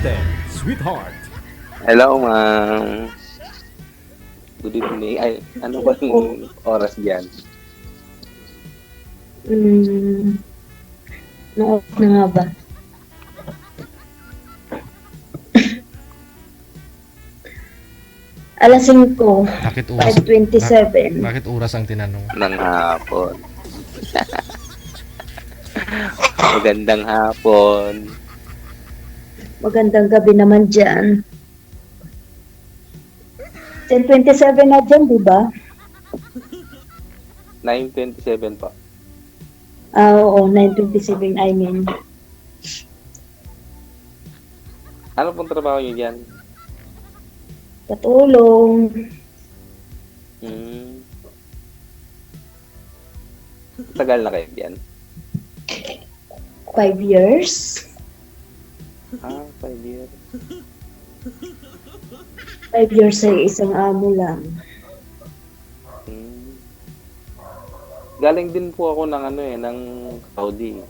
Captain Sweetheart. Hello, ma'am. Good evening. Ay, ano ba yung oras diyan? Na-off na nga ba? Alas 5, Bakit oras? 5:27. Bakit oras ang tinanong? Ng hapon. Magandang hapon. Magandang gabi naman dyan. 10:27 na dyan, di ba? 9:27 po. Oo, 9:27 I mean. Ano pong trabaho niyo diyan? Katulong. Tagal na kayo diyan? 5 years. 5 years. 5 years ay isang amo lang. Galing din po ako ng ng Saudi.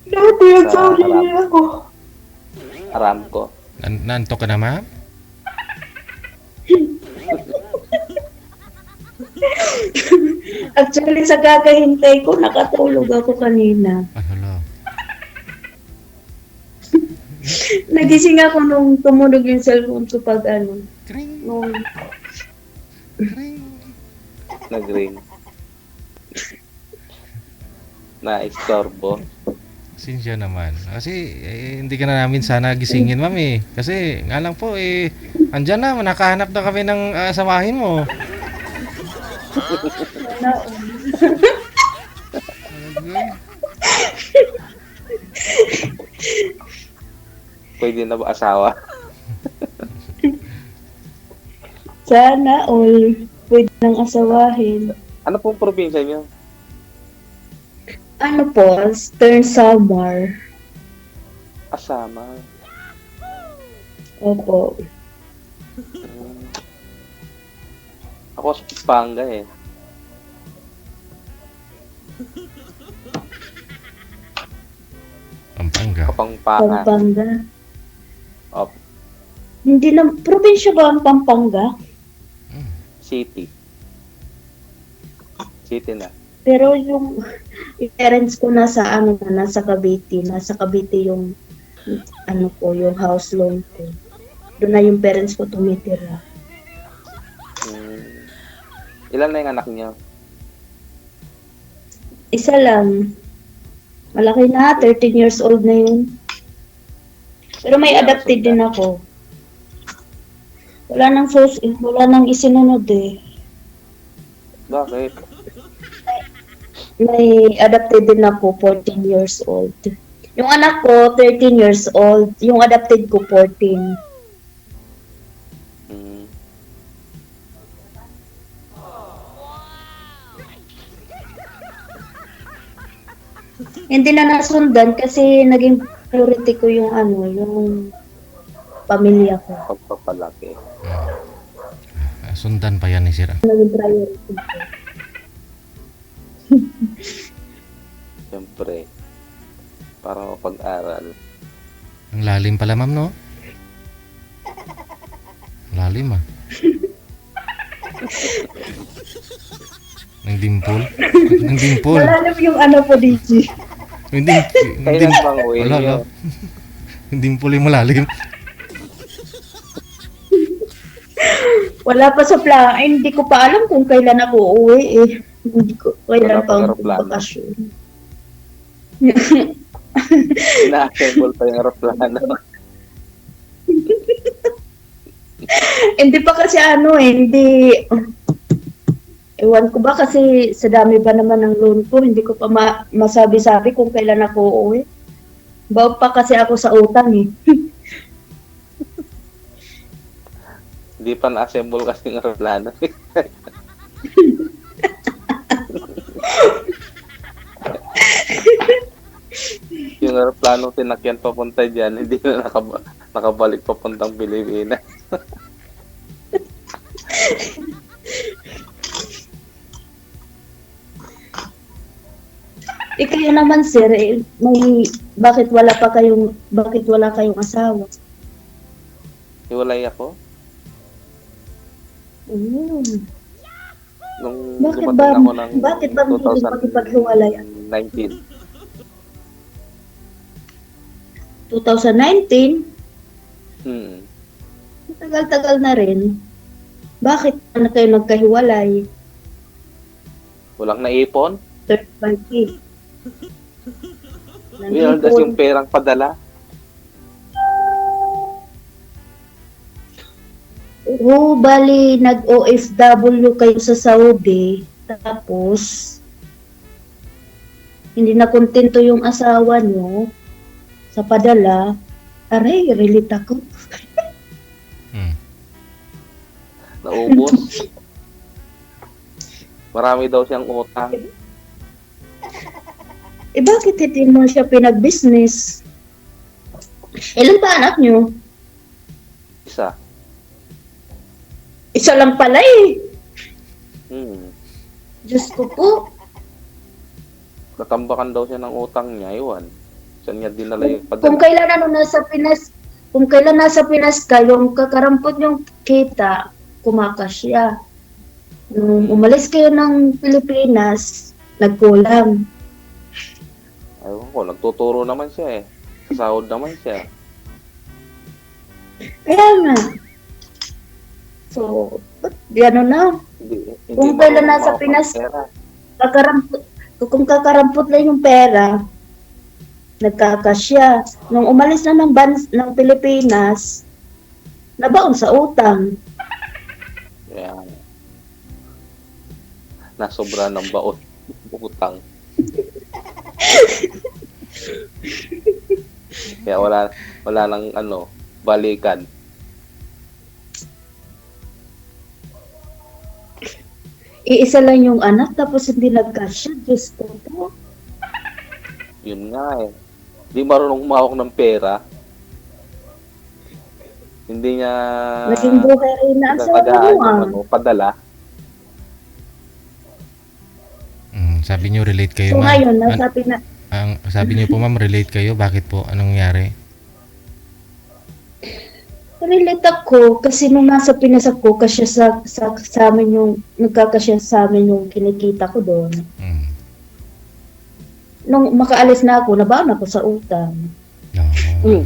Dati ang Saudi ako. Aramco. Nantok ka na, ma'am? Actually, sa kakahintay ko, nakatulog ako kanina. Ay, hala. Nagising ako nung tumunog yung cellphone ko pag Kring, nung kring. Nag-ring. Na-istorbo. Sinsya naman. Kasi hindi ka na namin sana gisingin, ma'am eh. Kasi nga lang po andyan na, nakahanap na kami ng samahin mo. Pwede na ba asawa? sana all pwede nang asawahin. Ano pong probinsya niyo? Ano po, Stern Samar. Asama. Opo. Ako sa Pampanga eh. Pampanga. Kapangpangan. Pampanga. Of Hindi na, probinsya ba ang Pampanga? City. City na. Pero yung parents ko nasa nasa Cavite. Nasa Cavite yung yung house loan ko. Doon na yung parents ko tumitira. Ilan na yung anak niyo? Isa lang. Malaki na, 13 years old na yun. Pero may adopted din ako. Wala nang isinunod eh. Bakit? May adopted din ako, 14 years old. Yung anak ko, 13 years old. Yung adopted ko, 14. Hindi na nasundan kasi naging priority ko yung yung pamilya ko. Pagpapalaki. Sundan pa yan ni Sir. Naging priority ko. Siyempre. Para mapag-aral. Ang lalim pala, ma'am, no? Lalim, ah. Ng dimple. Ng dimple. Malalim yung po, DJ. Kailan bang uwi Wala, niyo? Yung dimple yung malalim. Wala pa sa plan. Ay, hindi ko pa alam kung kailan ako uuwi eh. Hindi ko Wala kailan pang pa aeroplano. bakasyon. Ina-assemble pa yung aeroplano. Hindi pa kasi hindi, ewan ko ba kasi sa dami ba naman ng loan ko, hindi ko pa masabi-sabi kung kailan ako uuwi. Baog pa kasi ako sa utang eh. Hindi pa na-assemble kasi yung aeroplano. Yung aeroplano tinakyan papunta dyan, hindi na nakabalik papuntang Pilipinas. Kayo naman sir, bakit wala kayong asawa? Hiwalay ako. Mm. Nung Bakit dumating ako ng bakit ba hindi makipaghiwalay? 2019. 2019, Hmm. tagal-tagal na rin. Bakit na kayo nagkahiwalay? Walang naipon. Third party. Meron das yung perang padala. Bali, nag-OFW kayo sa Saudi, tapos, hindi na kontento yung asawa nyo sa padala, aray, relate ako. Naubos. Marami daw siyang utang. Bakit hindi mo siya pinag-business? Ilan pa anak nyo? Isa. Isa lang pala eh. Hmm. Diyos ko po. Natambakan daw siya ng utang niya. Iwan. Saan niya dinala yung Kung padala? kailan nasa Pinas ka, yung kakarampot yung kita, kumakasya. Nung umalis kayo ng Pilipinas, nagkulang. Ayun ko, nagtuturo naman siya eh. Sasahod naman siya. Kaya nga. So, ano na, Hindi kung kailan marunong nasa mawak ng Pinas, pera. kung kakarampot lang yung pera, nagkakasya. Nung umalis na ng Pilipinas, nabaon sa utang. Kaya, nasobra ng baon. Utang. Kaya wala nang balikan. Iisa lang yung anak, tapos hindi nagkasya. Diyos ko po. Yun nga eh. Hindi marunong humawak ng pera. Hindi niya Naging buhay rin na asawa mo padala. Sabi niyo relate kayo, So ma'am. ngayon, Sabi niyo po, ma'am, relate kayo. Bakit po? Anong nangyari? relate ako kasi nung nasa Pinas ako, kasi sa amin yung, nagkakasya sa amin yung kinikita ko doon. Mm. Nung makaalis na ako, nabaon ako sa utang. Oh.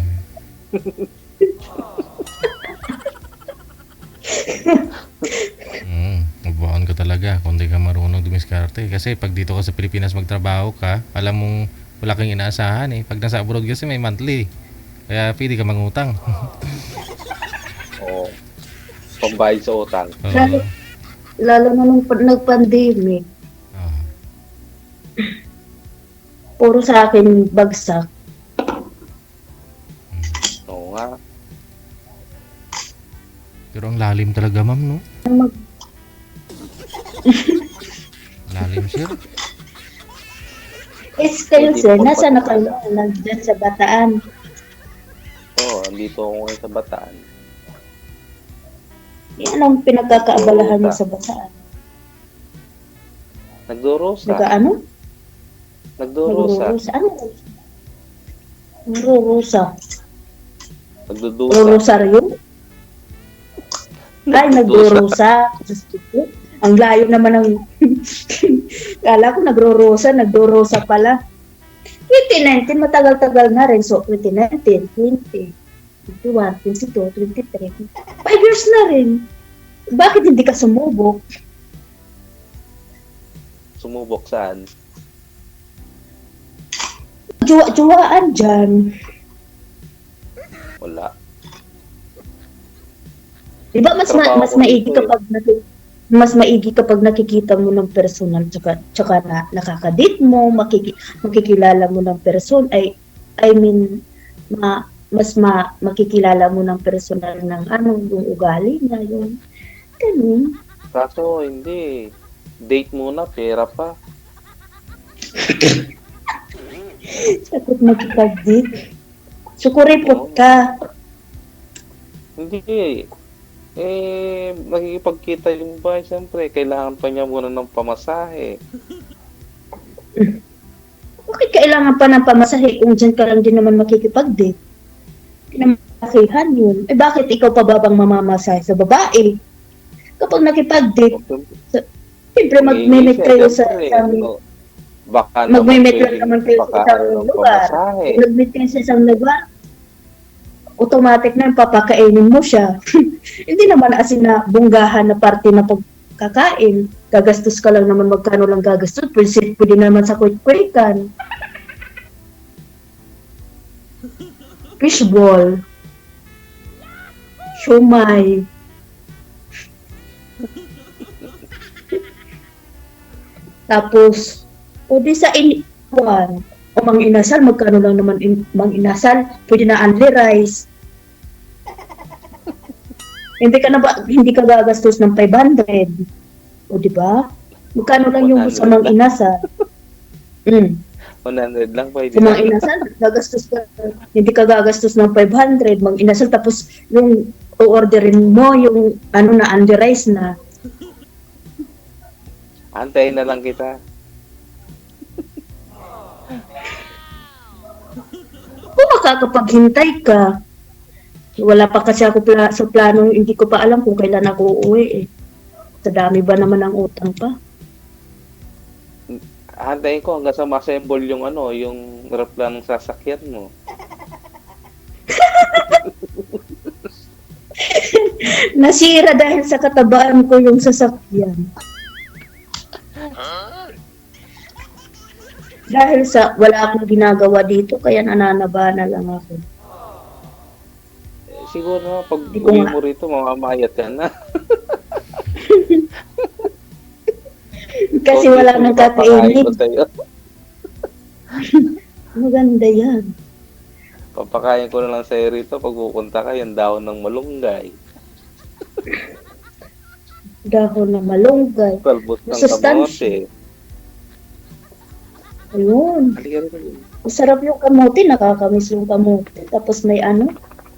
Magbaon ka talaga kung di ka marunong dumiskarte. Kasi pag dito ka sa Pilipinas magtrabaho ka, alam mong wala kang inaasahan eh. Pag nasa abroad kasi may monthly. Kaya pwede ka mangutang. O, pambayad sa utang. Lalo, lalo na nung nag-pandemic, Oh. puro sa akin bagsak. Oo nga. Pero ang lalim talaga, ma'am, no? Lalim, sir. Kayo Hindi sir, po nasa na patay. kayo? Nandyan sa Bataan. Oo, andito ako ngayon sa Bataan. Yan ang pinagkakaabalahan niyo sa Bataan. Nagdurusa. Nag-ano? Nagdurusa. Nagrurusa. Ano? Nagrurusa. Nagdudusa. Rorosaryo? Ay, nagdurusa. Ang layo naman ng... Kala ko nagdurusa pala. 2019, matagal-tagal na rin. So, 2019, 20, 21, 22, 23. 5 years na rin. Bakit hindi ka sumubok? Sumubok saan? Juwaan dyan. Wala. Di ba mas maigi kapag nakikita mo ng personal tsaka na nakakadate mo, makikilala mo ng person makikilala mo ng personal ng yung ugali niya yun. Ganun. Kaso hindi. Date muna, pera pa. Sakot makipag-date. Sukuripot ka. Hindi. Makikipagkita yung ba, siyempre, kailangan pa niya muna ng pamasahe. Bakit kailangan pa ng pamasahe kung dyan ka lang din naman makikipag-date? Hindi naman malakihan yun. Eh bakit ikaw pa ba bang mamamasahe sa babae? Kapag nakipag-date, siyempre mag-meet kayo sa isang Baka mag-meet lang naman kayo sa isang lugar. pamasahe. Nag-meet kayo sa isang lugar, automatic na yung papakainin mo siya. Hindi naman asin na bunggahan na parte na pagkakain. Gagastos ka lang naman, magkano lang gagastos. Pwede naman sa kwit-kwitan. Fishball. Shumay. Tapos, pwede sa iniwan. O mang inasal, magkano lang naman mang inasal, pwede na only rice. Hindi ka gagastos ng 500. O di ba? Magkano lang yung sa mang inasal? 100 lang pwede. Sa mang inasal, hindi ka gagastos ng 500, mang inasal, tapos yung o-orderin mo, yung ano na, only rice na. Antayin na lang kita. Kung makakapaghintay ka, wala pa kasi ako sa plano, hindi ko pa alam kung kailan ako uuwi eh. Sa dami ba naman ang utang pa? Antayin ko hanggang sa ma-assemble yung yung aeroplanong sasakyan mo. Nasira dahil sa katabaan ko yung sasakyan. Dahil sa wala akong ginagawa dito, kaya nananaba na lang ako. Siguro pag Di ko uwi nga- mo rito, mamamayat ka na. Kasi wala nang kakainin. Papakain ko sa'yo. Maganda yan. Papakain ko na lang sa'yo rito pag pupunta ka, yung dahon ng malunggay. Dahon na malunggay. Palbot ng Masustansya. kamote. Ayun. Halika rin. Masarap yung kamote, nakakamiss yung kamote. Tapos may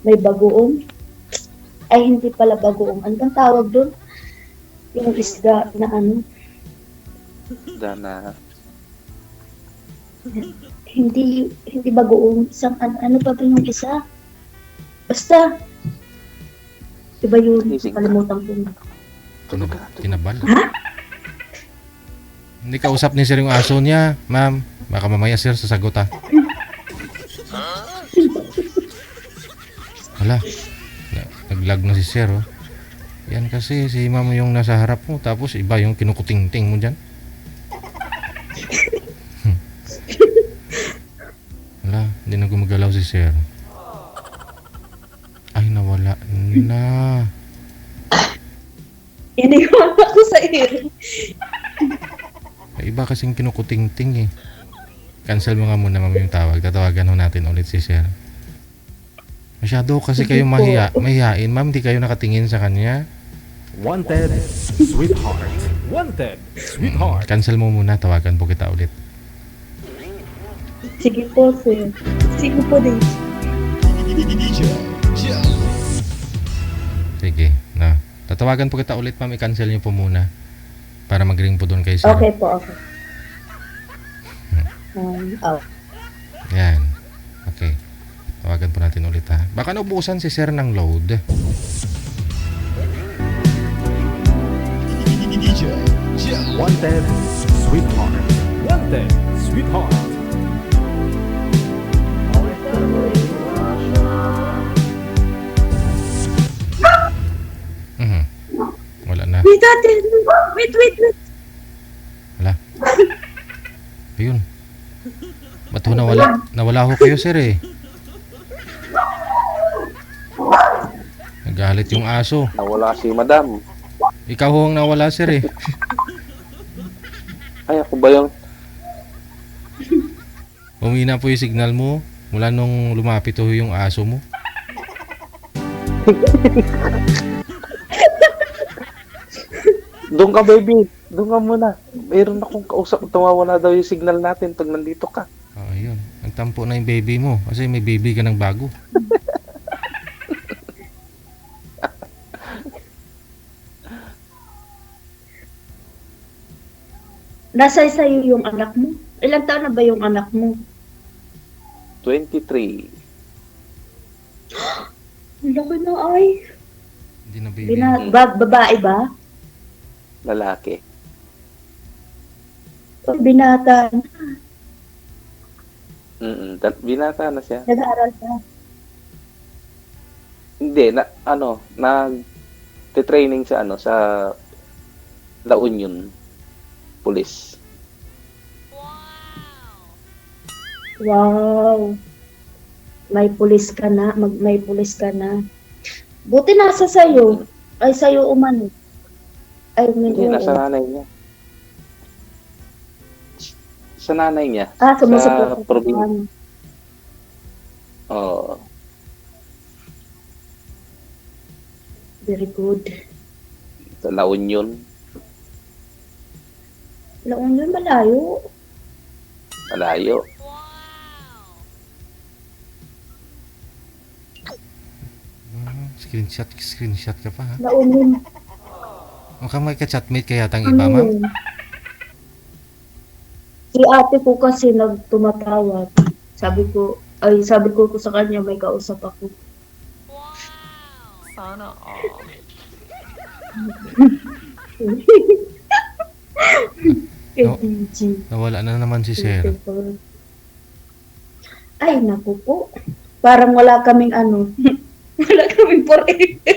may bagoong. Ay, hindi pala bagoong. Ano bang tawag doon? Yung isda na Dana. hindi bagoong. Isang ano pa ba yung isa? Basta. Iba yun, Ising. kalimutan ko. Tinabal. Hindi kausap ni sir yung aso niya, ma'am. Baka mamaya sir sasagot ha. Wala. Naglag na si sir oh. Yan kasi si ma'am yung nasa harap mo, tapos iba yung kinukuting-ting mo dyan. Wala, hindi na gumagalaw si sir. Ay, nawala na. Iniwan ako sa iyo. May iba kasing kinukuting-ting eh. Cancel mo nga muna ma'am yung tawag. Tatawagan ho natin ulit si sir. Masyado kasi kayo mahihain. Ma'am, di kayo nakatingin sa kanya. Wanted, sweetheart. Wanted, sweetheart. Cancel mo muna. Tawagan po kita ulit. Sige po, sir. Sige po din. Sige, na. Tatawagan po kita ulit ma'am. I-cancel niyo po muna. Para mag-ring po doon kay sir. Okay po, okay. Yan. Okay. Tawagan po natin ulit ha. Baka naubusan si sir ng load. Wanted, sweetheart. Wanted, sweetheart. Wala na. Wait, ate. Wait. Wala. Ayun. Ba't ho nawala? Nawala ho kayo sir eh. Nagalit yung aso. Nawala si madam. Ikaw ho ang nawala sir eh. Ay, ako ba yung... Umina po yung signal mo mula nung lumapit ho yung aso mo. Doon ka, baby. Doon ka muna. Mayroon akong kausap. Tumawala daw yung signal natin pag nandito ka. Ayun. Nagtampo na yung baby mo kasi may baby ka ng bago. Nasa sa'yo yung anak mo? Ilang taon na ba yung anak mo? 23. Ang laki na ay. Hindi na baby. Babae ba? Lalaki. O binata na. Binata na siya. Nag-aaral ka. Hindi, nag-training sa sa La Union Police. Wow. May pulis ka na. May pulis ka na. Buti nasa sayo. Ay, sayo umano. Ay, Hindi, oo. nasa nanay niya. Sa nanay niya. Sumusupport Sa probinsya. Oo. Very good. Sa La Union. Laon yun, malayo. Malayo. Screenshot ka pa ha. Laon yun. Mukhang may ka-chatmate kaya tang iba, ma'am. yun? Si ate ko kasi nagtumatawag. Sabi ko sa kanya may kausap ako. Sana all. Kay No. DJ. Nawala na naman si sir. Ay, naku po. Parang wala kaming wala kaming forever.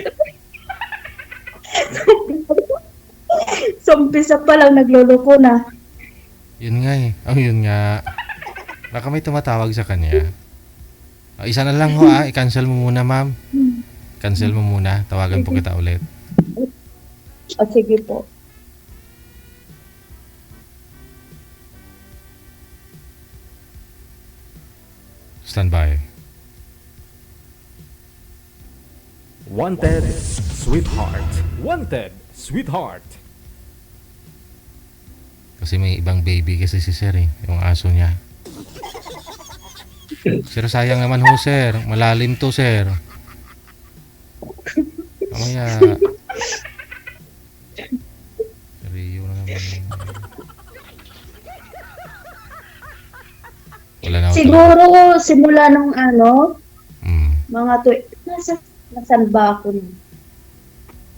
So, umpisa pa lang nagloloko na. Yun nga eh. Yun nga. Baka may tumatawag sa kanya. Isa na lang ho i-cancel mo muna, ma'am. Cancel mo muna. Tawagan po kita ulit. Sige po. Stand by. Wanted, sweetheart. Wanted, sweetheart. Kasi may ibang baby kasi si sir eh. Yung aso niya. Sir, sayang naman ho, sir. Malalim to, sir. Mamaya. Rio na naman. Wala na ho Siguro, simula nung Mm. mga nasan ba ako nun?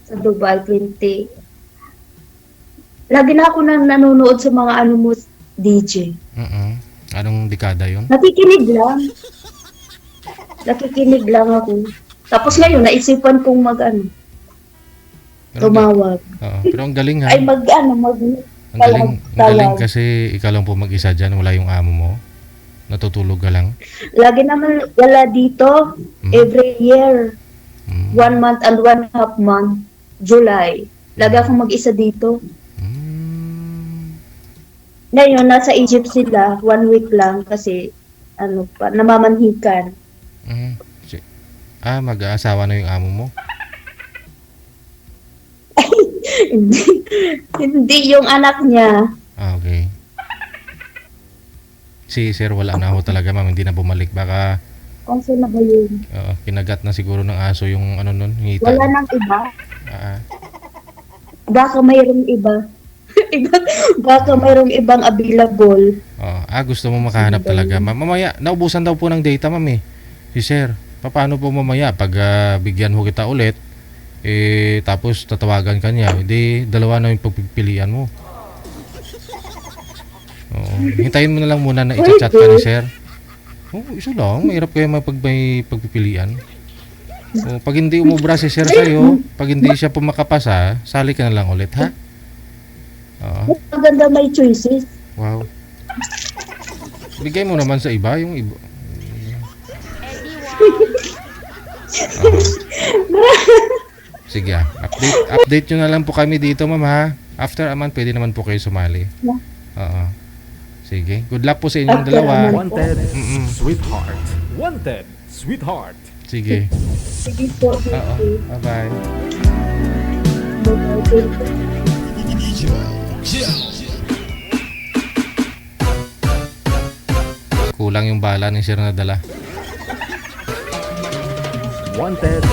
Sa Dubai 20. Lagi na ako nanonood sa mga mo, DJ. Anong dekada yun? Nakikinig lang ako. Tapos ngayon, naisipan kong Pero tumawag. Oo, pero ang galing ha. Ay, Ang galing kasi ikaw lang po mag-isa dyan. Wala yung amo mo. Natutulog ka lang. Lagi naman wala dito, every year, 1 month and 1.5 month, July. Lagi akong mag-isa dito. Ngayon, nasa Egypt sila, 1 week lang kasi, namamanhikan. Mag-aasawa na yung amo mo? Hindi yung anak niya. Okay. Si sir, wala na ako talaga, ma'am. Hindi na bumalik. Baka Kasi na ba yun? kinagat na siguro ng aso yung nun, ngita. Wala nang iba? Ah, Baka mayroong iba. Baka mayroong ibang available. gusto mo makahanap talaga. Mamaya, naubusan daw po ng data, ma'am eh. Si sir, paano po mamaya pag bigyan ho kita ulit, tapos tatawagan ka niya, hindi dalawa na yung pagpipilian mo. Hintayin mo na lang muna na i-chat ka ni sir. Isa lang, mahirap kayo may pagpipilian. Pag hindi umubra si sir sa'yo, pag hindi siya pumakapasa, sali ka na lang ulit, ha? Maganda may choices. Wow. Bigay mo naman sa iba, yung iba. Sige update nyo na lang po kami dito, ma'am, ha? After a month, pwede naman po kayo sumali. Sige, good luck po sa inyong dalawa. Wanted, sweetheart. Wanted, sweetheart. Sige. Sige po. Bye-bye. Kulang yung bala ni sir na dala. Wanted,